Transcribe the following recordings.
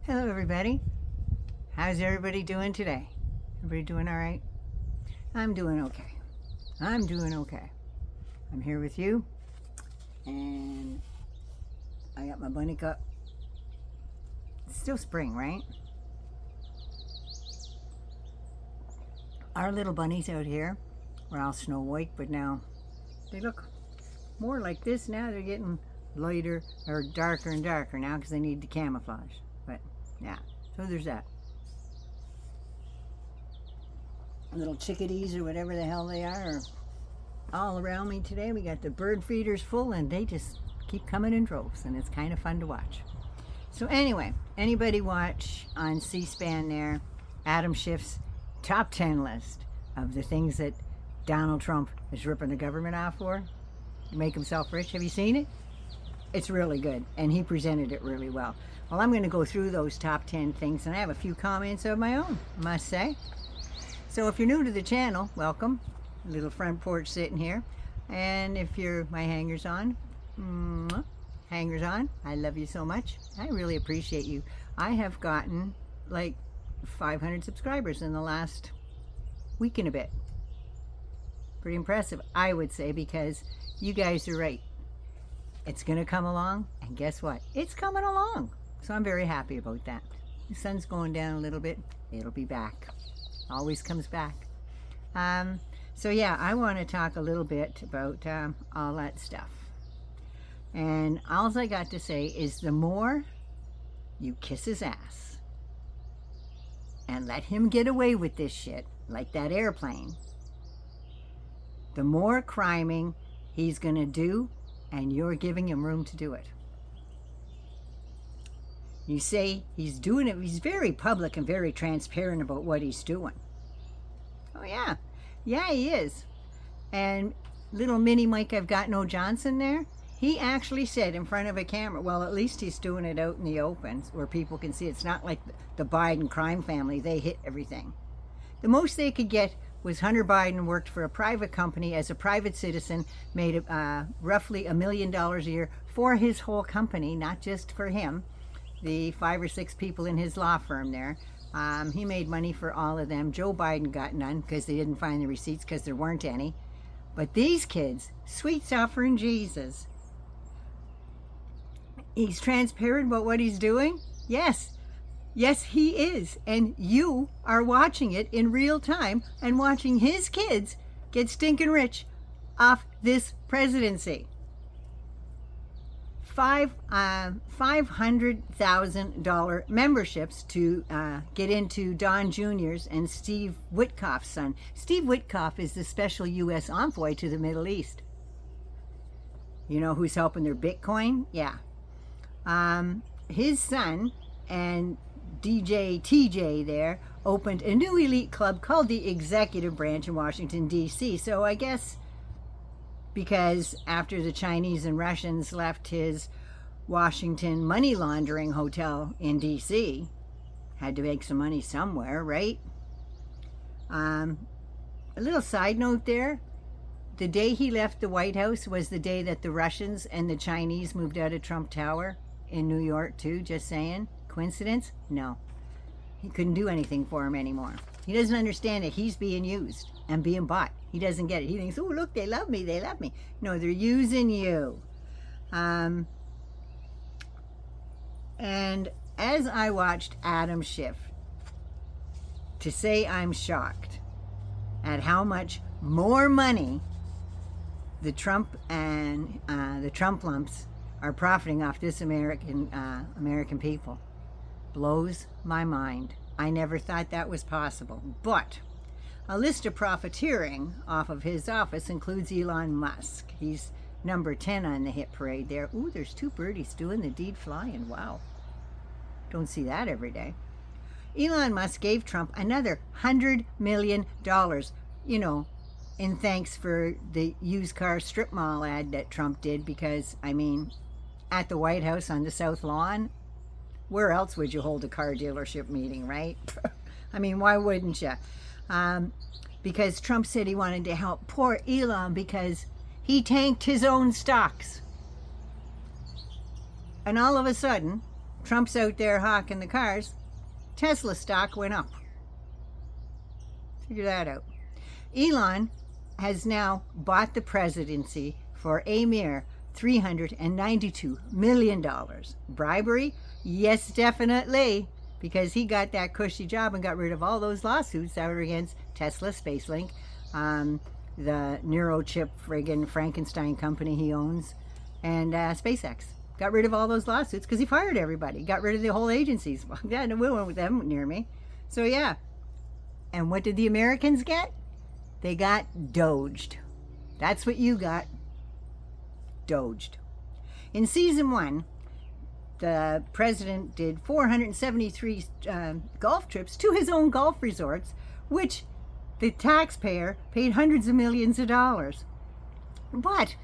Hello everybody. How's everybody doing today? Everybody doing all right? I'm doing okay. I'm here with you, and I got my bunny cup. It's still spring, right? Our little bunnies out here were all snow white, but now they look more like this. Now they're getting lighter or darker and darker now because they need the camouflage. But yeah, so there's that. Little chickadees or whatever the hell they are all around me today. We got the bird feeders full and they just keep coming in droves, and it's kind of fun to watch. So anyway, anybody watch on C-SPAN there Adam Schiff's top 10 list of the things that Donald Trump is ripping the government off for to make himself rich? Have you seen it? It's really good, and he presented it really well. Well, I'm going to go through those top 10 things, and I have a few comments of my own, I must say. So if you're new to the channel, welcome. Little front porch sitting here. And if you're my hangers-on, I love you so much. I really appreciate you. I have gotten like 500 subscribers in the last week and a bit. Pretty impressive, I would say, because you guys are right. It's going to come along, and guess what? It's coming along. So I'm very happy about that. The sun's going down a little bit. It'll be back. Always comes back. So yeah, I want to talk a little bit about all that stuff. And all I got to say is the more you kiss his ass and let him get away with this shit, like that airplane, the more criming he's going to do, and you're giving him room to do it. You say he's doing it. He's very public and very transparent about what he's doing. Oh yeah. Yeah, he is. And little mini Mike, I've got no Johnson there, he actually said in front of a camera, well, at least he's doing it out in the open where people can see. It's not like the Biden crime family. They hit everything. The most they could get was Hunter Biden worked for a private company as a private citizen, made roughly $1 million a year for his whole company, not just for him. The 5 or 6 people in his law firm there. He made money for all of them. Joe Biden got none because they didn't find the receipts because there weren't any. But these kids, sweet suffering Jesus, he's transparent about what he's doing? Yes. Yes, he is. And you are watching it in real time and watching his kids get stinking rich off this presidency. $500,000 memberships to get into Don Jr.'s and Steve Witkoff's son. Steve Witkoff is the special U.S. envoy to the Middle East. You know who's helping their Bitcoin? Yeah. His son and DJ TJ there opened a new elite club called the Executive Branch in Washington, D.C. So I guess because after the Chinese and Russians left his Washington money laundering hotel in D.C., had to make some money somewhere, right? A little side note there. The day he left the White House was the day that the Russians and the Chinese moved out of Trump Tower in New York too, just saying. Coincidence? No. He couldn't do anything for him anymore. He doesn't understand that he's being used and being bought. He doesn't get it. He thinks, oh, look, they love me. They love me. No, they're using you. And as I watched Adam Schiff, to say I'm shocked at how much more money the Trump and the Trump lumps are profiting off this American people blows my mind. I never thought that was possible. But a list of profiteering off of his office includes Elon Musk. He's number 10 on the hit parade there. Ooh, there's 2 birdies doing the deed flying. Wow. Don't see that every day. Elon Musk gave Trump another $100 million, you know, in thanks for the used car strip mall ad that Trump did, because, I mean, at the White House on the South Lawn, where else would you hold a car dealership meeting, right? I mean, why wouldn't you? Because Trump said he wanted to help poor Elon because he tanked his own stocks. And all of a sudden, Trump's out there hawking the cars, Tesla stock went up. Figure that out. Elon has now bought the presidency for a mere $392 million. Bribery? Yes, definitely, because he got that cushy job and got rid of all those lawsuits that were against Tesla, SpaceLink, the neurochip friggin' Frankenstein company he owns, and SpaceX. Got rid of all those lawsuits because he fired everybody. Got rid of the whole agencies. Yeah, no one with them near me. So yeah. And what did the Americans get? They got doged. That's what you got. Doged. In season 1, the president did 473 golf trips to his own golf resorts, which the taxpayer paid hundreds of millions of dollars. But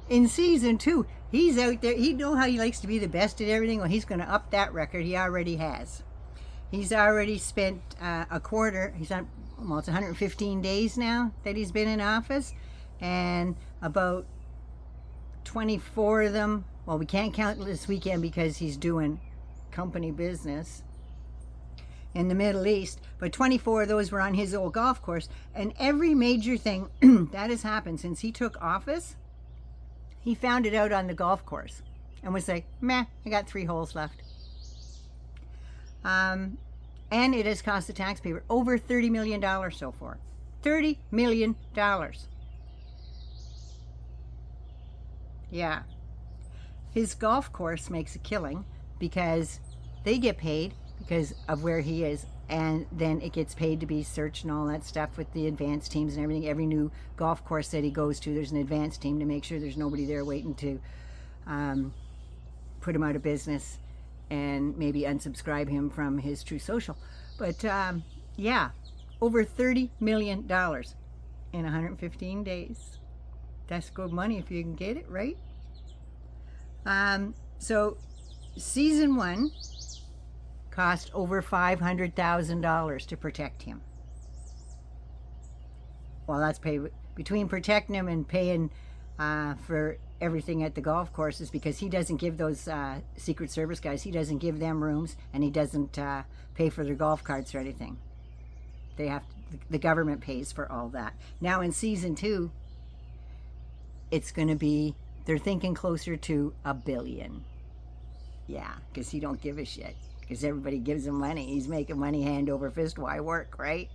in season 2, he's out there. He know how he likes to be the best at everything. Well, he's going to up that record. He already has. He's already spent a quarter. He's on, well, it's 115 days now that he's been in office, and about 24 of them, well, we can't count this weekend because he's doing company business in the Middle East, but 24 of those were on his old golf course. And every major thing that has happened since he took office, he found it out on the golf course and was like, meh, I got 3 holes left. And it has cost the taxpayer over $30 million so far. $30 million. Yeah. His golf course makes a killing because they get paid because of where he is, and then it gets paid to be searched and all that stuff with the advanced teams and everything. Every new golf course that he goes to, there's an advanced team to make sure there's nobody there waiting to put him out of business and maybe unsubscribe him from his True Social. But yeah, over $30 million in 115 days. That's good money if you can get it, right? So season 1 cost over $500,000 to protect him. Well, that's paid between protecting him and paying for everything at the golf courses, because he doesn't give those Secret Service guys, he doesn't give them rooms, and he doesn't pay for their golf carts or anything. They have to, the government pays for all that. Now in season 2, it's going to be, they're thinking closer to $1 billion. Yeah, because he don't give a shit. Because everybody gives him money. He's making money hand over fist. Why work, right?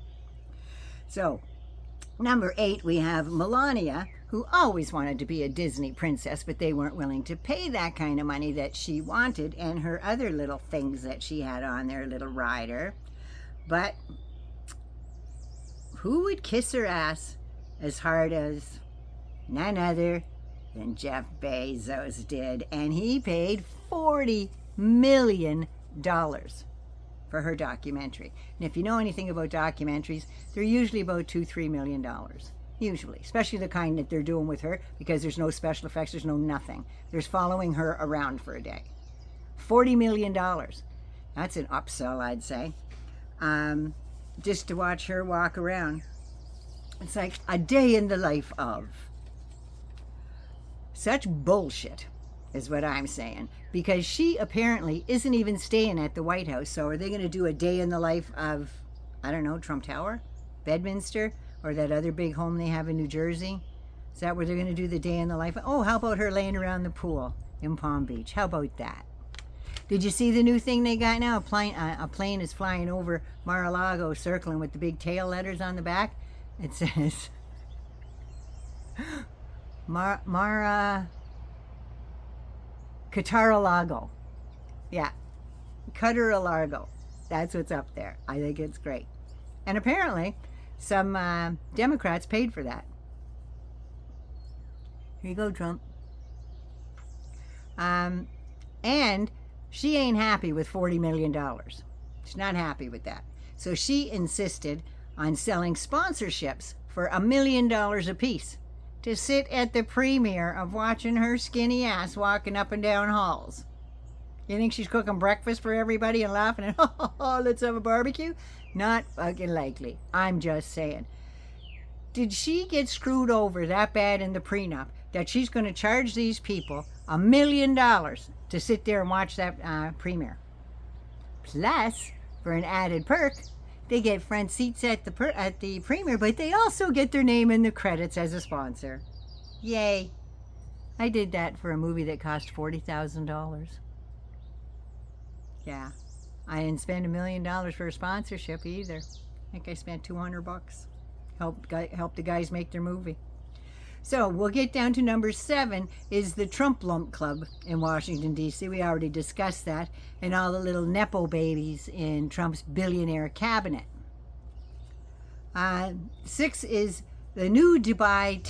So, number 8, we have Melania, who always wanted to be a Disney princess, but they weren't willing to pay that kind of money that she wanted, and her other little things that she had on their little rider. But who would kiss her ass as hard as none other than Jeff Bezos did? And he paid $40 million for her documentary. And if you know anything about documentaries, they're usually about $2-3 million. Usually, especially the kind that they're doing with her, because there's no special effects, there's no nothing. There's following her around for a day. $40 million. That's an upsell, I'd say. Just to watch her walk around. It's like a day in the life of. Such bullshit is what I'm saying, because she apparently isn't even staying at the White House. So are they going to do a day in the life of, I don't know, Trump Tower, Bedminster, or that other big home they have in New Jersey? Is that where they're going to do the day in the life? Oh, how about her laying around the pool in Palm Beach? How about that? Did you see the new thing they got now? A plane is flying over Mar-a-Lago, circling with the big tail letters on the back. It says Qatar-a-Lago. Yeah, Qatar-a-Lago. That's what's up there. I think it's great. And apparently, some Democrats paid for that. Here you go, Trump. And she ain't happy with $40 million. She's not happy with that. So she insisted on selling sponsorships for $1 million a piece to sit at the premiere of watching her skinny ass walking up and down halls. You think she's cooking breakfast for everybody and laughing and, oh, let's have a barbecue? Not fucking likely. I'm just saying. Did she get screwed over that bad in the prenup that she's going to charge these people $1 million to sit there and watch that premiere? Plus, for an added perk, they get front seats at the premiere, but they also get their name in the credits as a sponsor. Yay. I did that for a movie that cost $40,000. Yeah. I didn't spend $1 million for a sponsorship either. I think I spent $200. Help the guys make their movie. So we'll get down to number 7 is the Trump Lump Club in Washington, D.C. We already discussed that, and all the little Nepo babies in Trump's billionaire cabinet. 6 is the new Dubai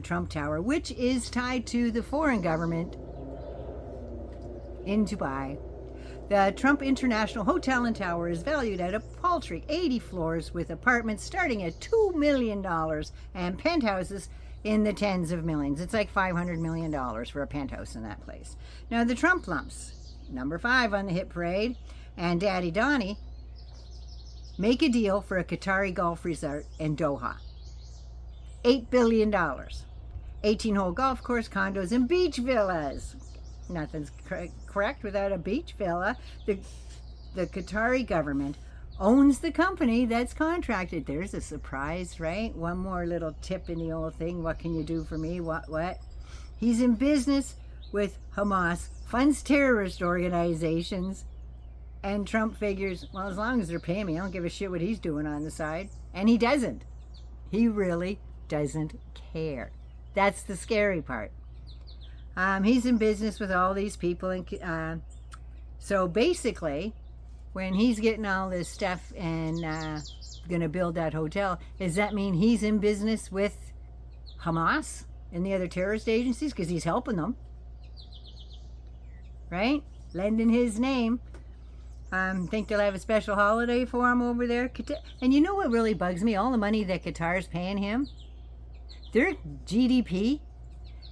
Trump Tower, which is tied to the foreign government in Dubai. The Trump International Hotel and Tower is valued at a paltry 80 floors with apartments starting at $2 million and penthouses in the tens of millions. It's like $500 million for a penthouse in that place. Now the Trump lumps, number 5 on the hit parade, and Daddy Donnie make a deal for a Qatari golf resort in Doha. $8 billion. 18-hole golf course, condos, and beach villas. Nothing's correct without a beach villa. The Qatari government owns the company that's contracted. There's a surprise, right? One more little tip in the old thing. What can you do for me? What? He's in business with Hamas, funds terrorist organizations, and Trump figures, well, as long as they're paying me, I don't give a shit what he's doing on the side. And he doesn't. He really doesn't care. That's the scary part. He's in business with all these people, and so basically, when he's getting all this stuff and going to build that hotel, does that mean he's in business with Hamas and the other terrorist agencies? Because he's helping them, right? Lending his name. Think they'll have a special holiday for him over there. And you know what really bugs me? All the money that Qatar's paying him, their GDP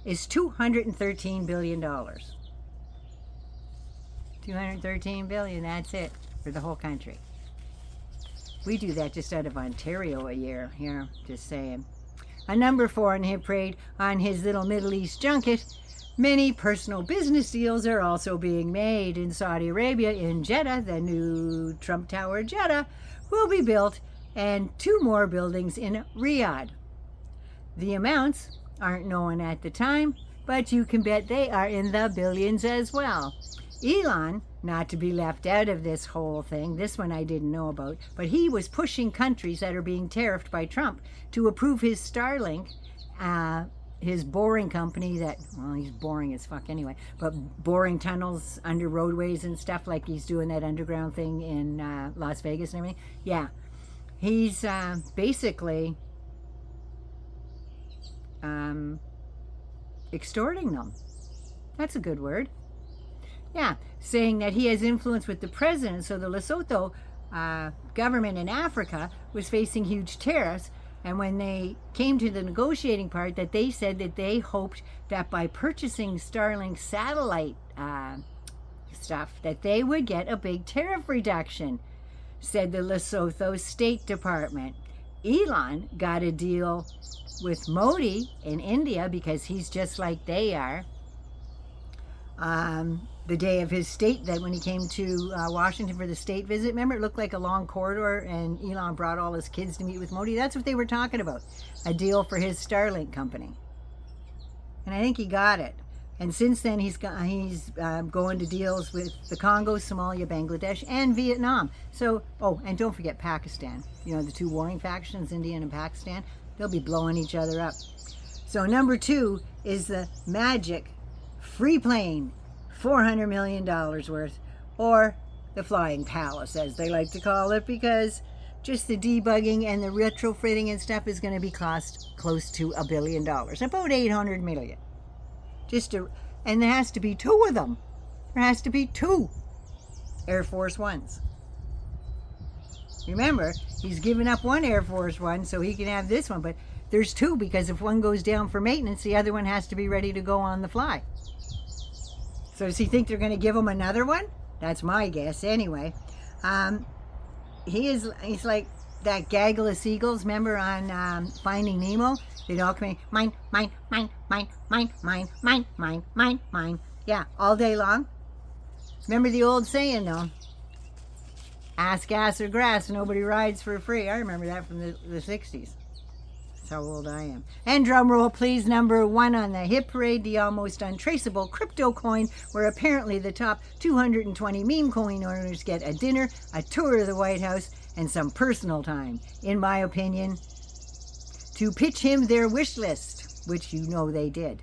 is $213 billion. 213 billion, that's it for the whole country. We do that just out of Ontario a year. Here, just saying. A number 4 in hit parade on his little Middle East junket. Many personal business deals are also being made in Saudi Arabia. In Jeddah, the new Trump Tower Jeddah will be built, and 2 more buildings in Riyadh. The amounts aren't known at the time, but you can bet they are in the billions as well. Elon, not to be left out of this whole thing, this one I didn't know about, but he was pushing countries that are being tariffed by Trump to approve his Starlink, his boring company that, well, he's boring as fuck anyway, but boring tunnels under roadways and stuff, like he's doing that underground thing in Las Vegas and everything. Yeah, he's basically extorting them. That's a good word. Yeah, saying that he has influence with the president. So the Lesotho government in Africa was facing huge tariffs, and when they came to the negotiating part, that they said that they hoped that by purchasing Starlink satellite stuff, that they would get a big tariff reduction, said the Lesotho State Department. Elon got a deal with Modi in India because he's just like they are. The day of his state, that when he came to Washington for the state visit, remember, it looked like a long corridor, and Elon brought all his kids to meet with Modi. That's what they were talking about, a deal for his Starlink company, and I think he got it. And since then, he's going to deals with the Congo, Somalia, Bangladesh, and Vietnam. So, oh, and don't forget Pakistan. You know, the 2 warring factions, India and Pakistan, they'll be blowing each other up. So number 2 is the magic free plane, $400 million worth, or the flying palace, as they like to call it, because just the debugging and the retrofitting and stuff is going to be cost close to $1 billion, about $800 million. And there has to be 2 of them. There has to be 2 Air Force Ones. Remember, he's giving up 1 Air Force One so he can have this one, but there's 2, because if one goes down for maintenance, the other one has to be ready to go on the fly. So does he think they're going to give him another one? That's my guess anyway. He's like that gaggle of seagulls, remember on Finding Nemo? They'd all come in, mine, mine, mine, mine, mine, mine, mine, mine, mine, mine. Yeah, all day long. Remember the old saying though, ass, gas, or grass. Nobody rides for free. I remember that from the 60s. That's how old I am. And drum roll, please. Number 1 on the hit parade, the almost untraceable crypto coin, where apparently the top 220 meme coin owners get a dinner, a tour of the White House, and some personal time, in my opinion, to pitch him their wish list, which you know they did.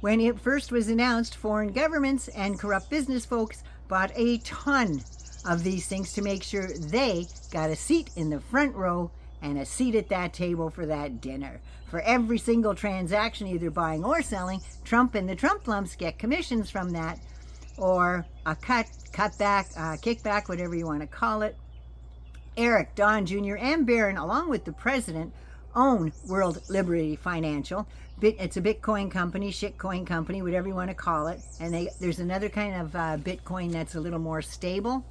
When it first was announced, foreign governments and corrupt business folks bought a ton of these things to make sure they got a seat in the front row and a seat at that table for that dinner. For every single transaction, either buying or selling, Trump and the Trump lumps get commissions from that, or a cutback, kickback, whatever you want to call it. Eric, Don Jr., and Barron, along with the president, own World Liberty Financial. It's a Bitcoin company, shitcoin company, whatever you want to call it. And there's another kind of Bitcoin that's a little more stable.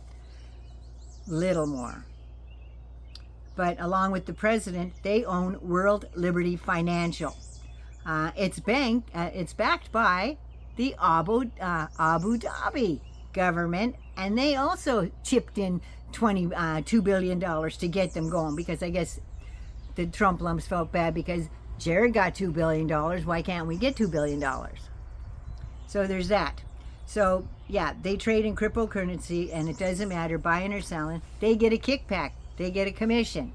Little more. But along with the president, they own World Liberty Financial. It's backed by the Abu Dhabi government, and they also chipped in $2 billion to get them going, because I guess the Trump lumps felt bad because Jared got $2 billion. Why can't we get $2 billion? So there's that. So yeah, they trade in cryptocurrency, and it doesn't matter buying or selling. They get a kickback. They get a commission.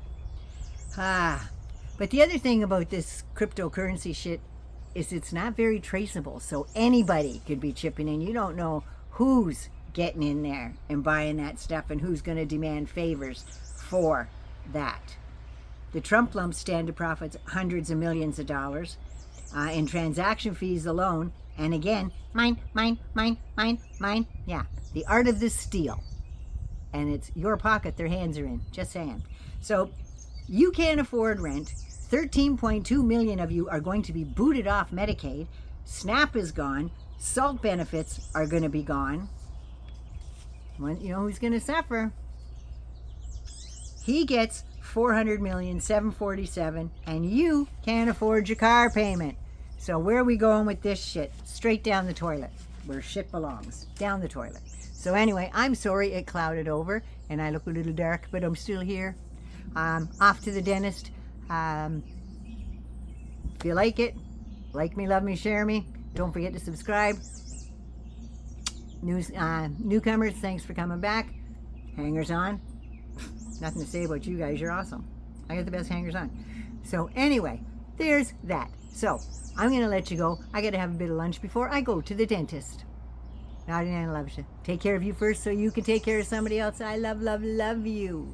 But the other thing about this cryptocurrency shit is it's not very traceable. So anybody could be chipping in. You don't know who's getting in there and buying that stuff and who's going to demand favors for that. The Trump lumps stand to profit hundreds of millions of dollars in transaction fees alone. And again, mine. Yeah, the art of the steal. And it's your pocket their hands are in. Just saying. So you can't afford rent. 13.2 million of you are going to be booted off Medicaid. SNAP is gone. SALT benefits are going to be gone. Well, you know who's going to suffer? He gets 400,747,000, and you can't afford your car payment. So where are we going with this shit? Straight down the toilet, where shit belongs, down the toilet. So anyway, I'm sorry it clouded over and I look a little dark, but I'm still here. Off to the dentist. If you like it, like me, love me, share me. Don't forget to subscribe. Newcomers, thanks for coming back. Hangers on. Nothing to say about you guys. You're awesome. I got the best hangers on. So anyway, there's that. So I'm going to let you go. I got to have a bit of lunch before I go to the dentist. Naughty Nana loves you. Take care of you first so you can take care of somebody else. I love you.